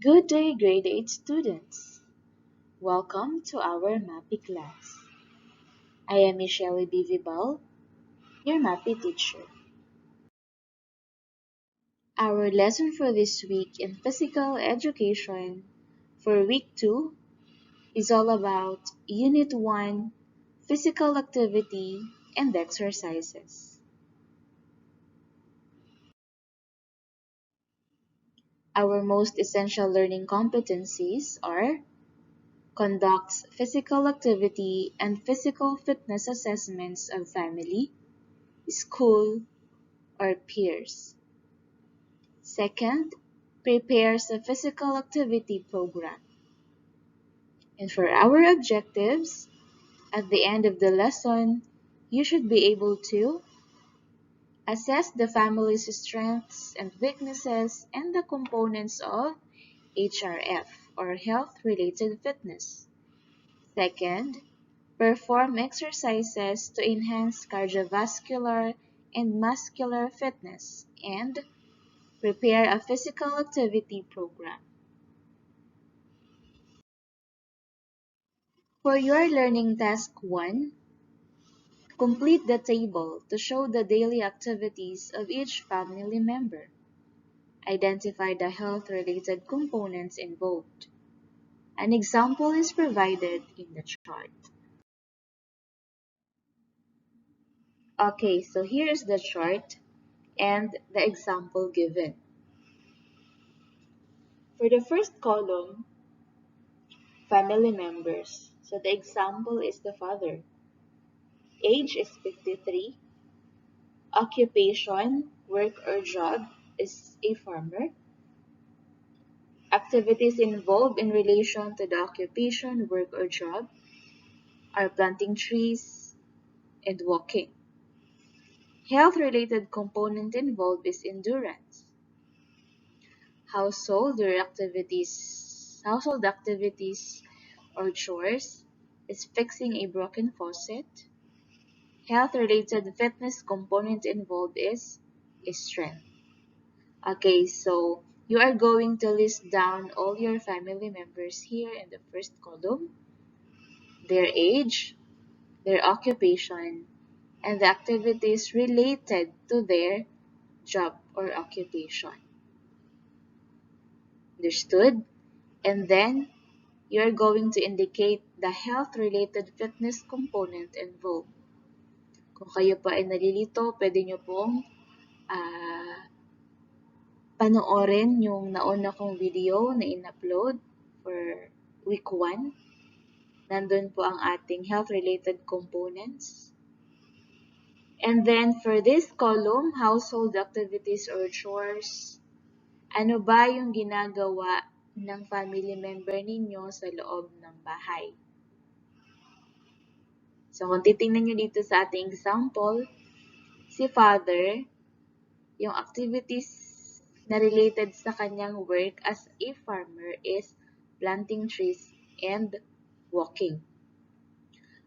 Good day, grade 8 students. Welcome to our MAPI class. I am Michelle Bivibal, your MAPI teacher. Our lesson for this week in physical education for week 2 is all about Unit 1, physical activity and exercises. Our most essential learning competencies are conducts physical activity and physical fitness assessments of family, school, or peers. Second, prepares a physical activity program. And for our objectives, at the end of the lesson, you should be able to assess the family's strengths and weaknesses and the components of HRF, or health-related fitness. Second, perform exercises to enhance cardiovascular and muscular fitness, and prepare a physical activity program. For your learning task 1, complete the table to show the daily activities of each family member. Identify the health-related components involved. An example is provided in the chart. Okay, so here is the chart and the example given. For the first column, family members. So the example is the father. Age is 53. Occupation, work or job, is a farmer. Activities involved in relation to the occupation, work or job are planting trees and walking. Health-related component involved is endurance. Household activities or chores is fixing a broken faucet. Health-related fitness component involved is strength. Okay, so you are going to list down all your family members here in the first column, their age, their occupation, and the activities related to their job or occupation. Understood? And then, you're going to indicate the health-related fitness component involved. Kung kayo pa ay nalilito, pwede nyo pong panoorin yung nauna kong video na in-upload for week 1. Nandun po ang ating health-related components. And then for this column, household activities or chores, ano ba yung ginagawa ng family member ninyo sa loob ng bahay? So kung titingnan nyo dito sa ating example, si father, yung activities na related sa kanyang work as a farmer is planting trees and walking.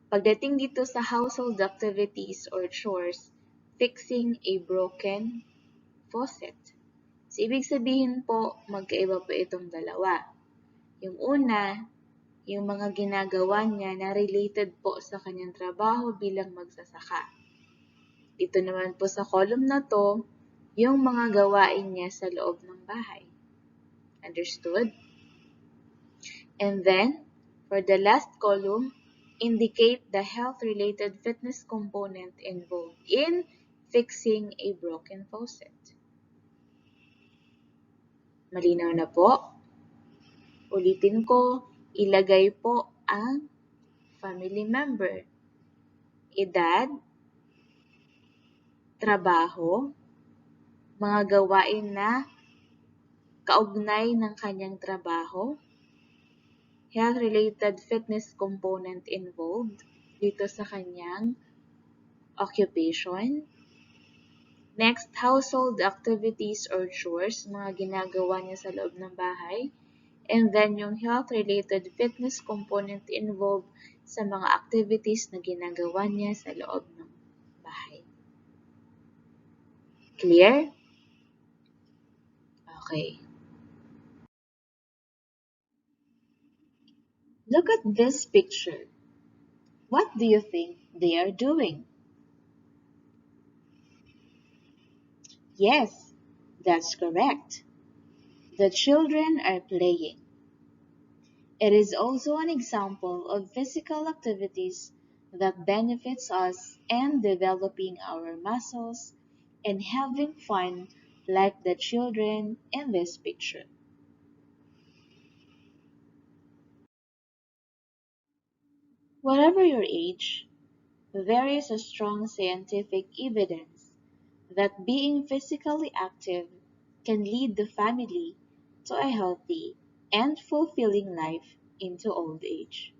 Pagdating dito sa household activities or chores, fixing a broken faucet. So, ibig sabihin po, magkaiba po itong dalawa. Yung una, yung mga ginagawa niya na related po sa kanyang trabaho bilang magsasaka. Dito naman po sa column na to, yung mga gawain niya sa loob ng bahay. Understood? And then, for the last column, indicate the health-related fitness component involved in fixing a broken faucet. Malinaw na po? Ulitin ko, ilagay po ang family member, edad, trabaho, mga gawain na kaugnay ng kanyang trabaho, health-related fitness component involved dito sa kanyang occupation. Next, household activities or chores, mga ginagawa niya sa loob ng bahay. And then, yung health-related fitness component involved sa mga activities na ginagawa niya sa loob ng bahay. Clear? Okay. Look at this picture. What do you think they are doing? Yes, that's correct. The children are playing. It is also an example of physical activities that benefits us and developing our muscles and having fun like the children in this picture. Whatever your age, there is a strong scientific evidence that being physically active can lead the family to a healthy and fulfilling life into old age.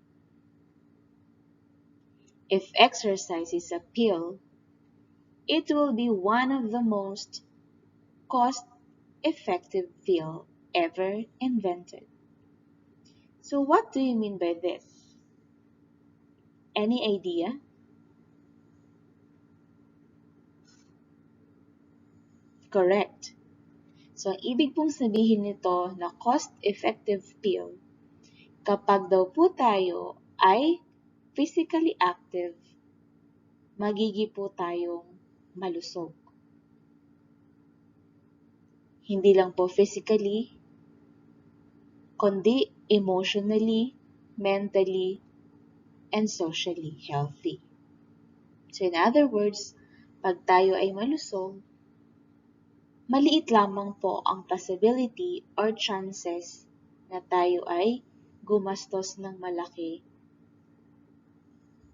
If exercise is a pill, it will be one of the most cost-effective pill ever invented. So what do you mean by this? Any idea? Correct. So ang ibig pong sabihin nito na cost-effective pill, kapag daw po tayo ay physically active, magigi po tayong malusog. Hindi lang po physically, kundi emotionally, mentally, and socially healthy. So in other words, pag tayo ay malusog, maliit lamang po ang possibility or chances na tayo ay gumastos ng malaki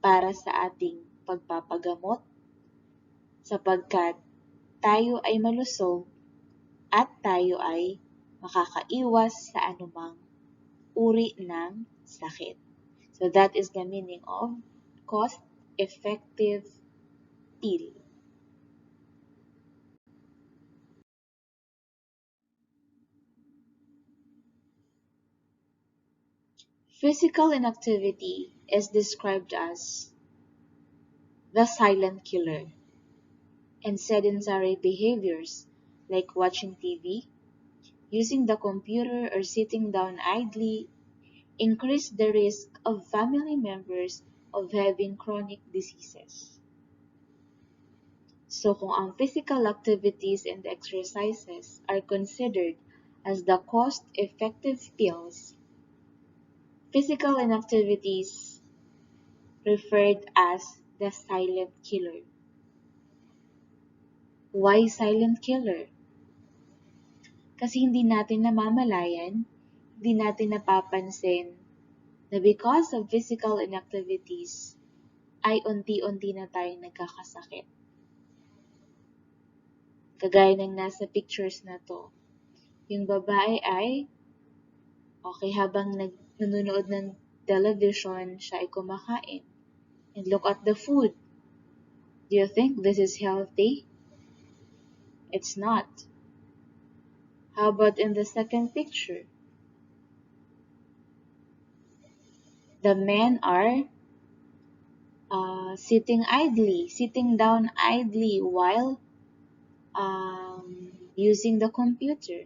para sa ating pagpapagamot sapagkat tayo ay malusog at tayo ay makakaiwas sa anumang uri ng sakit. So that is the meaning of cost-effective pill. Physical inactivity is described as the silent killer, and sedentary behaviors like watching TV, using the computer, or sitting down idly increase the risk of family members of having chronic diseases. So kung ang physical activities and exercises are considered as the cost-effective pills, physical inactivities referred as the silent killer. Why silent killer? Kasi hindi natin namamalayan, hindi natin napapansin na because of physical inactivities ay unti-unti na tayong nagkakasakit. Kagaya ng nasa pictures na to, yung babae ay okay habang nanonood ng television, siya ay kumakain. And look at the food. Do you think this is healthy? It's not. How about in the second picture? The men are sitting down idly while using the computer.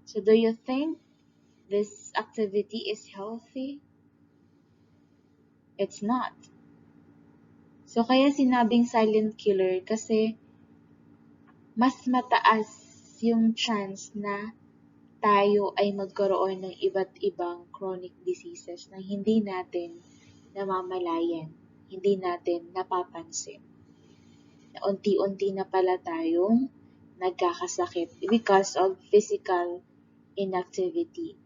So do you think this activity is healthy? It's not. So kaya sinabing silent killer kasi mas mataas yung chance na tayo ay magkaroon ng iba't ibang chronic diseases na hindi natin namamalayan, hindi natin napapansin. Na unti-unti na pala tayong nagkakasakit because of physical inactivity,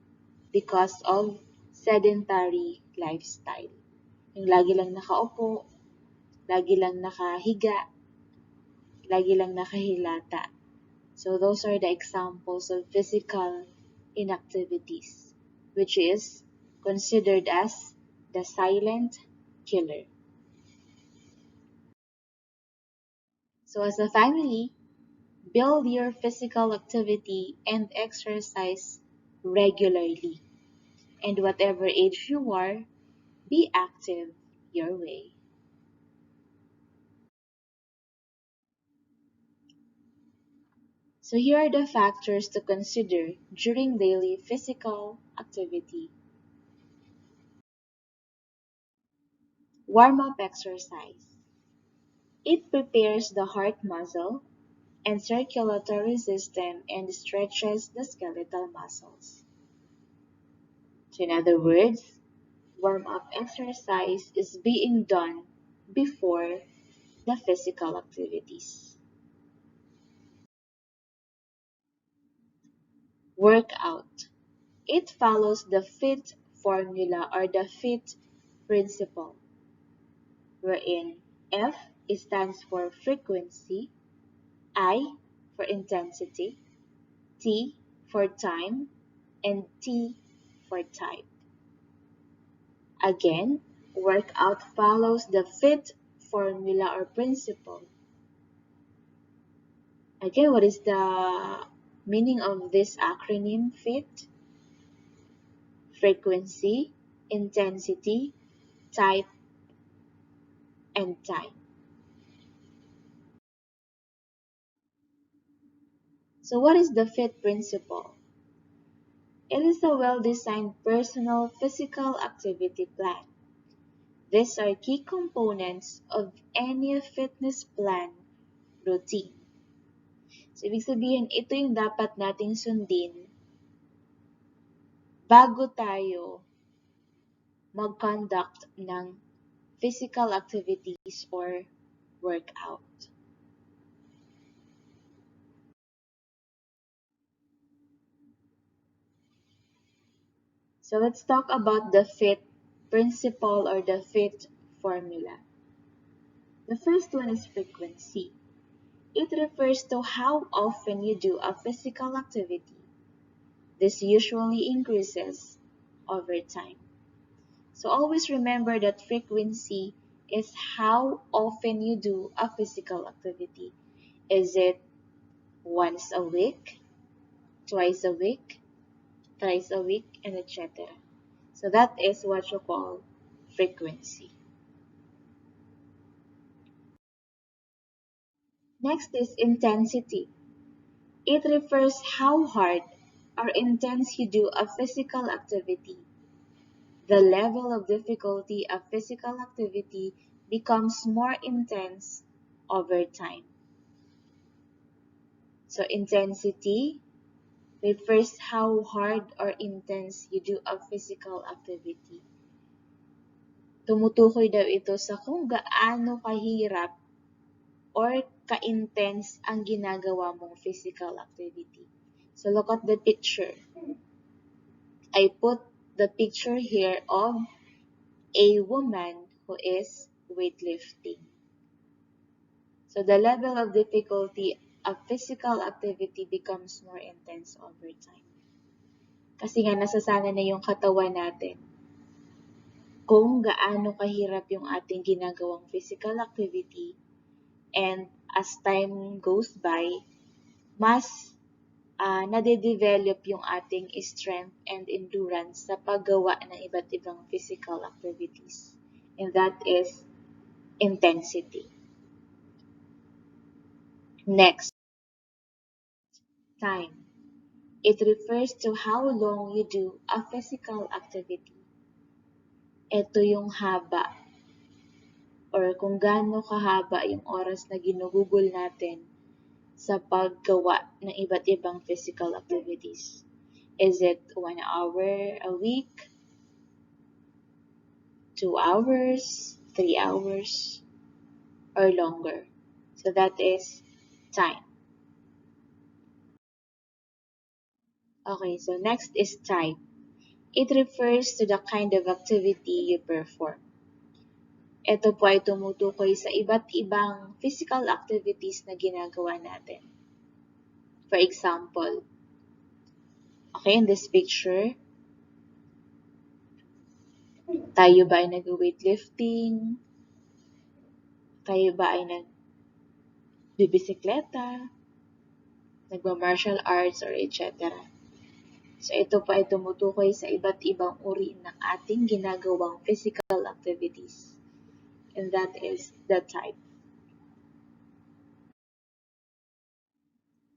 because of sedentary lifestyle. Yung lagi lang nakaupo, lagi lang nakahiga, lagi lang nakahilata. So those are the examples of physical inactivities, which is considered as the silent killer. So as a family, build your physical activity and exercise regularly. And whatever age you are, be active your way. So here are the factors to consider during daily physical activity. Warm-up exercise. It prepares the heart muscle and circulatory system and stretches the skeletal muscles. So in other words, warm-up exercise is being done before the physical activities. Workout. It follows the FITT formula or the FITT principle, wherein F stands for frequency, I for intensity, T for time, and T for type. Again, workout follows the FITT formula or principle. Again, what is the meaning of this acronym FITT? Frequency, intensity, type, and time. So what is the FITT principle? It is a well-designed personal physical activity plan. These are key components of any fitness plan routine. So, ibig sabihin, ito yung dapat nating sundin bago tayo mag-conduct ng physical activities or workout. So let's talk about the FITT principle or the FITT formula. The first one is frequency. It refers to how often you do a physical activity. This usually increases over time. So always remember that frequency is how often you do a physical activity. Is it once a week, twice a week, thrice a week, and etc. So that is what you call frequency. Next is intensity. It refers how hard or intense you do a physical activity. The level of difficulty of physical activity becomes more intense over time. So intensity refers how hard or intense you do a physical activity. Tumutukoy daw ito sa kung gaano kahirap or ka-intense ang ginagawa mong physical activity. So look at the picture. I put the picture here of a woman who is weightlifting. So the level of difficulty of physical activity becomes more intense over time. Kasi nga nasasanay na yung katawan natin kung gaano kahirap yung ating ginagawang physical activity, and as time goes by, mas nade-develop yung ating strength and endurance sa paggawa ng iba't ibang physical activities. And that is intensity. Next, time. It refers to how long you do a physical activity. Ito yung haba or kung gaano kahaba yung oras na ginugugol natin sa paggawa ng iba't ibang physical activities. Is it 1 hour a week, 2 hours, 3 hours, or longer? So that is time. Okay, so next is type. It refers to the kind of activity you perform. Ito po ay tumutukoy sa iba't ibang physical activities na ginagawa natin. For example, okay, in this picture, tayo ba ay nag-weightlifting? Tayo ba ay nag-bibisikleta? Nagba-martial arts or etc. So ito po ay tumutukoy sa iba't ibang uri ng ating ginagawang physical activities. And that is the type.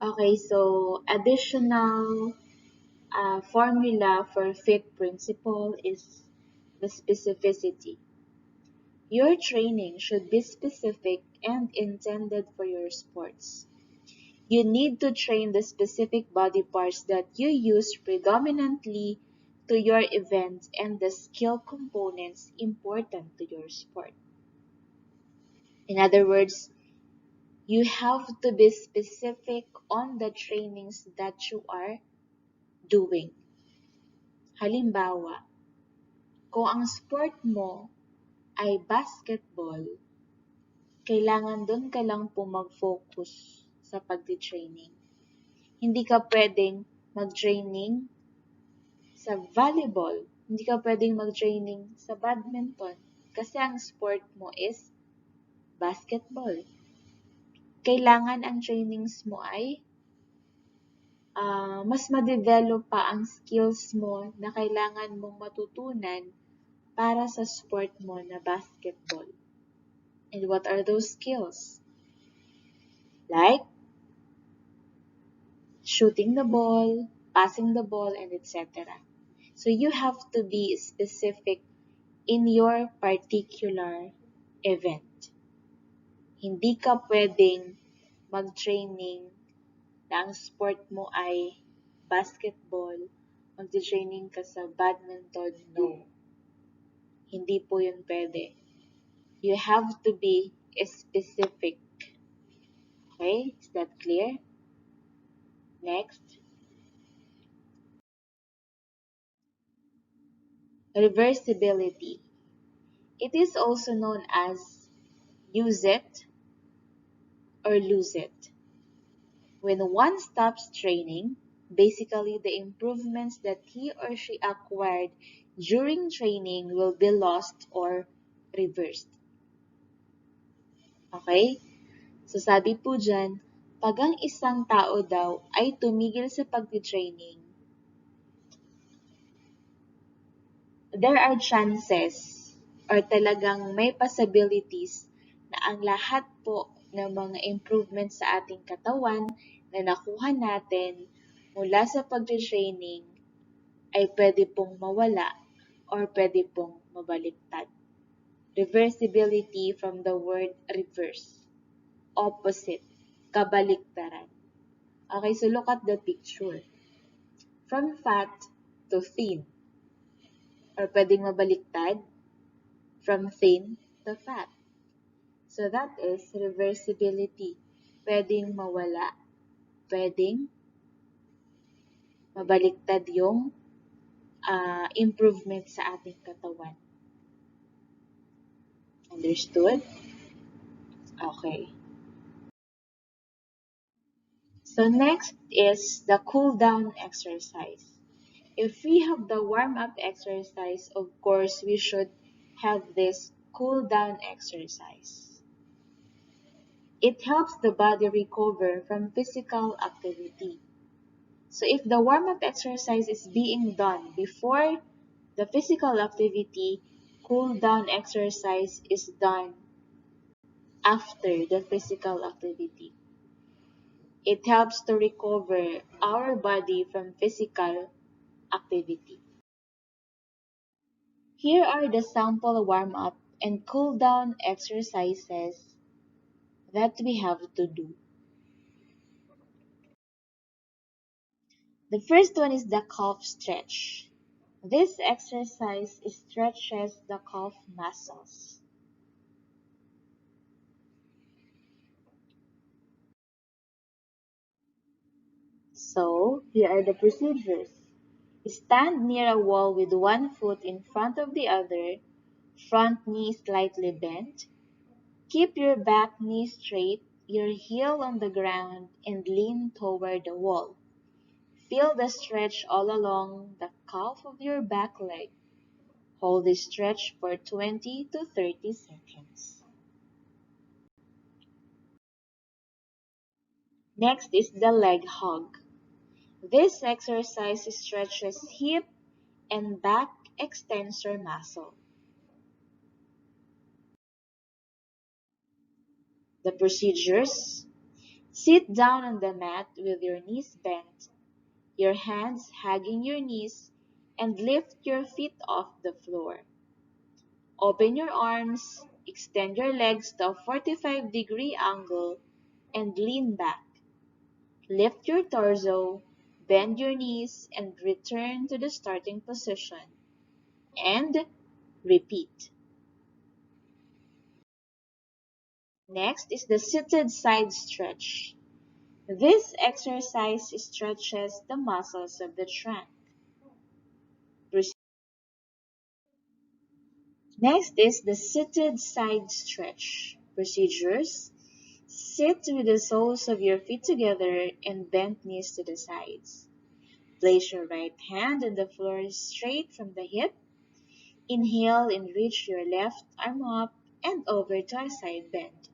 Okay, so additional formula for FITT principle is the specificity. Your training should be specific and intended for your sports. You need to train the specific body parts that you use predominantly to your event and the skill components important to your sport. In other words, you have to be specific on the trainings that you are doing. Halimbawa, kung ang sport mo ay basketball, kailangan doon ka lang po mag-focus sa pagti-training. Hindi ka pwedeng mag-training sa volleyball. Hindi ka pwedeng mag-training sa badminton kasi ang sport mo is basketball. Kailangan ang trainings mo ay mas ma-develop pa ang skills mo na kailangan mong matutunan para sa sport mo na basketball. And what are those skills? Like shooting the ball, passing the ball, and etc. So you have to be specific in your particular event. Hindi ka pwedeng mag-training na ang sport mo ay basketball, mag-training ka sa badminton, no. Hindi po yun pwede. You have to be specific. Okay? Is that clear? Next. Reversibility. It is also known as use it or lose it. When one stops training, basically the improvements that he or she acquired during training will be lost or reversed. Okay? So sabi po dyan, pag ang isang tao daw ay tumigil sa pagti-training, there are chances or talagang may possibilities na ang lahat po ng mga improvements sa ating katawan na nakuha natin mula sa pagti-training ay pwede pong mawala or pwede pong mabaliktad. Reversibility from the word reverse, opposite, kabaliktaran. Okay, so look at the picture. From fat to thin. Or pwedeng mabaliktad, from thin to fat. So that is reversibility. Pwedeng mawala, pwedeng mabaliktad yung improvement sa ating katawan. Understood? Okay. So next is the cool down exercise. If we have the warm-up exercise, of course, we should have this cool-down exercise. It helps the body recover from physical activity. So if the warm-up exercise is being done before the physical activity, cool-down exercise is done after the physical activity. It helps to recover our body from physical activity. Here are the sample warm-up and cool-down exercises that we have to do. The first one is the calf stretch. This exercise stretches the calf muscles. So, here are the procedures. Stand near a wall with one foot in front of the other, front knee slightly bent. Keep your back knee straight, your heel on the ground, and lean toward the wall. Feel the stretch all along the calf of your back leg. Hold this stretch for 20 to 30 seconds. Next is the leg hug. This exercise stretches hip and back extensor muscle. The procedures: sit down on the mat with your knees bent, your hands hugging your knees, and lift your feet off the floor. Open your arms, extend your legs to a 45-degree angle and lean back. Lift your torso, bend your knees, and return to the starting position. And repeat. Next is the seated side stretch. This exercise stretches the muscles of the trunk. Next is the seated side stretch. Procedures. Sit with the soles of your feet together and bend knees to the sides. Place your right hand on the floor straight from the hip. Inhale and reach your left arm up and over to a side bend.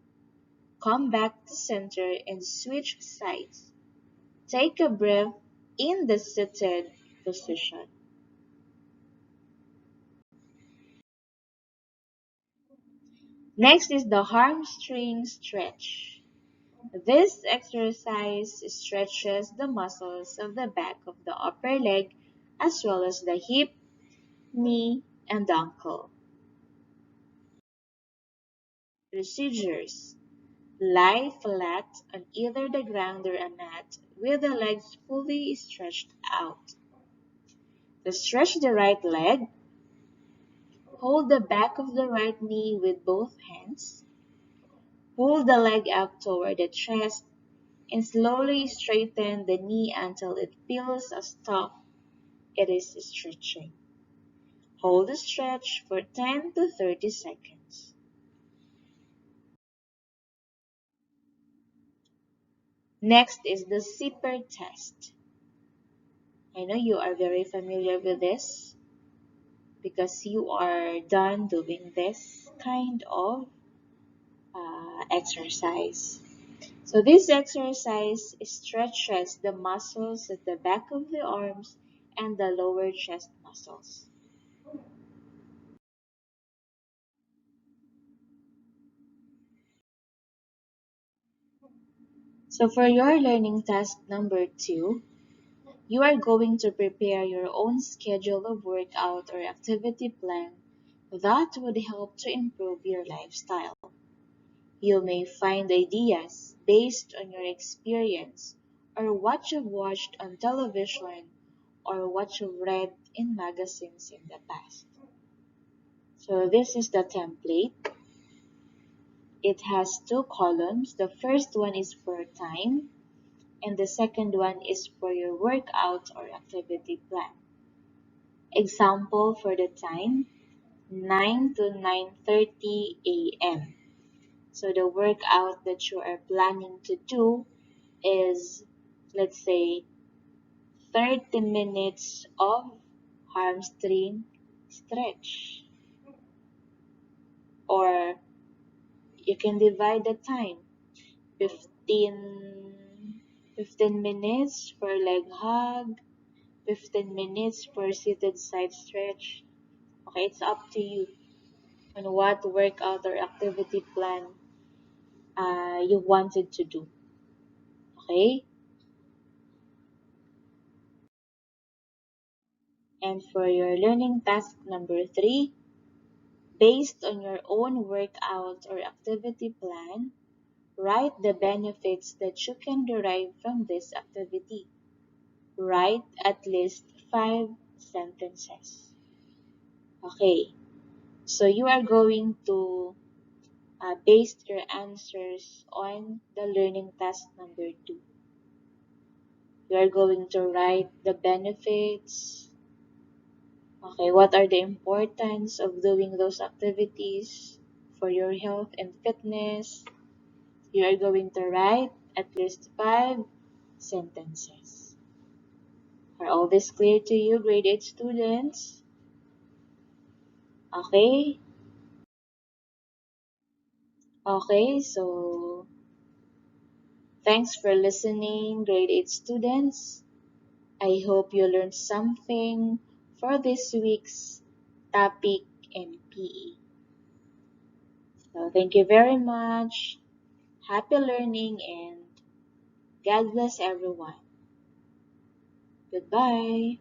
Come back to center and switch sides. Take a breath in the seated position. Next is the hamstring stretch. This exercise stretches the muscles of the back of the upper leg as well as the hip, knee, and ankle. Procedures. Lie flat on either the ground or a mat with the legs fully stretched out. To stretch the right leg, hold the back of the right knee with both hands. Pull the leg up toward the chest and slowly straighten the knee until it feels as tough it is stretching. Hold the stretch for 10 to 30 seconds. Next is the zipper test. I know you are very familiar with this because you are done doing this kind of exercise. So this exercise stretches the muscles at the back of the arms and the lower chest muscles. So for your learning task number 2, you are going to prepare your own schedule of workout or activity plan that would help to improve your lifestyle. You may find ideas based on your experience or what you've watched on television or what you've read in magazines in the past. So this is the template. It has 2 columns. The first one is for time and the second one is for your workout or activity plan. Example for the time, 9 to 9:30 a.m. So the workout that you are planning to do is, let's say, 30 minutes of hamstring stretch. Or you can divide the time, 15 minutes for leg hug, 15 minutes for seated side stretch. Okay, it's up to you on what workout or activity plan you wanted to do. Okay? And for your learning task number 3, based on your own workout or activity plan, write the benefits that you can derive from this activity. Write at least 5 sentences. Okay, so you are going to base your answers on the learning task number 2. You are going to write the benefits. Okay, what are the importance of doing those activities for your health and fitness? You are going to write at least 5 sentences. Are all this clear to you, grade 8 students? Okay? Okay, so thanks for listening, grade 8 students. I hope you learned something for this week's topic in PE. So thank you very much. Happy learning and God bless everyone. Goodbye.